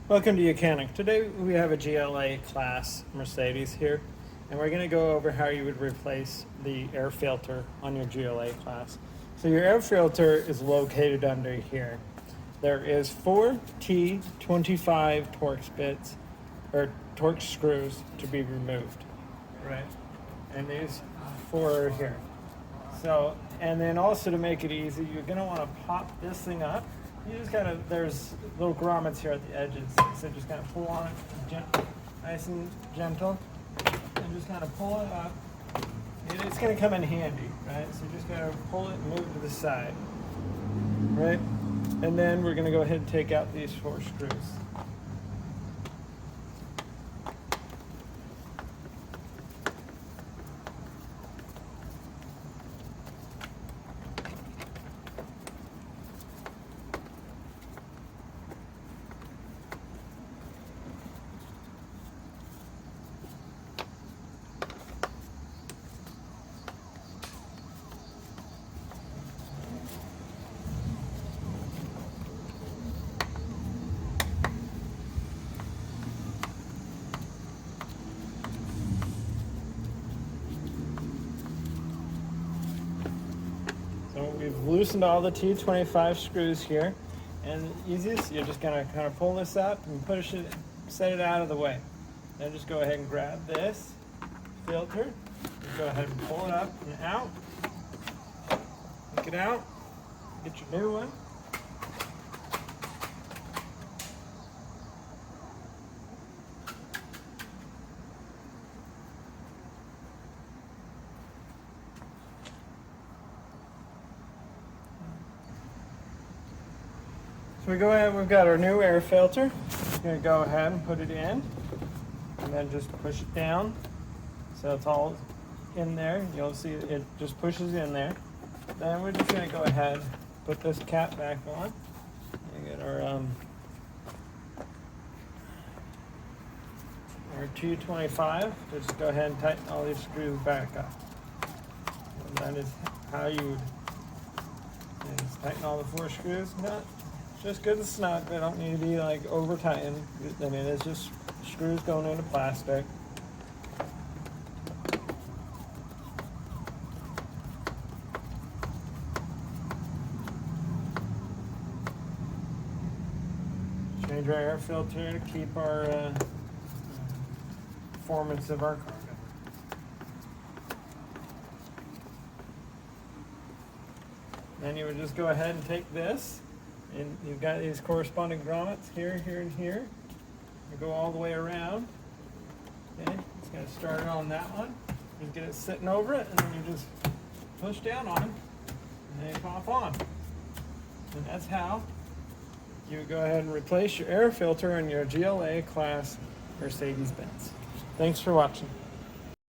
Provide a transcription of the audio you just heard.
Welcome to YOUCANIC. Today we have a GLA-Class Mercedes here, and we're going to go over how you would replace the air filter on your GLA-Class. So your air filter is located under here. There is 4 T25 Torx bits, or Torx screws, to be removed, right? And these 4 are here. So, and then also to make it easy, you're going to want to pop this thing up. You just gotta, there's little grommets here at the edges, so just kind of pull on it, nice and gentle, and just kind of pull it up. It's gonna come in handy, right? So just gotta pull it and move to the side, right? And then we're gonna go ahead and take out these 4 screws. So we've loosened all the T25 screws here, and the easiest, you're just gonna kind of pull this up and push it, set it out of the way. Then just go ahead and grab this filter, just go ahead and pull it up and out, take it out, get your new one. So we go ahead, we've got our new air filter. We're gonna go ahead and put it in, and then just push it down. So it's all in there. You'll see it just pushes in there. Then we're just gonna go ahead, put this cap back on, and get our T25. Just go ahead and tighten all these screws back up. And that is how you would just tighten all the 4 screws. Just good and snug. They don't need to be like over tightened. I mean, it's just screws going into plastic. Change our air filter to keep our performance of our car. Then you would just go ahead and take this. And you've got these corresponding grommets here, here, and here. You go all the way around. Okay, just gonna start it on that one. You get it sitting over it, and then you just push down on it, and they pop on. And that's how you go ahead and replace your air filter in your GLA-Class Mercedes-Benz. Thanks for watching.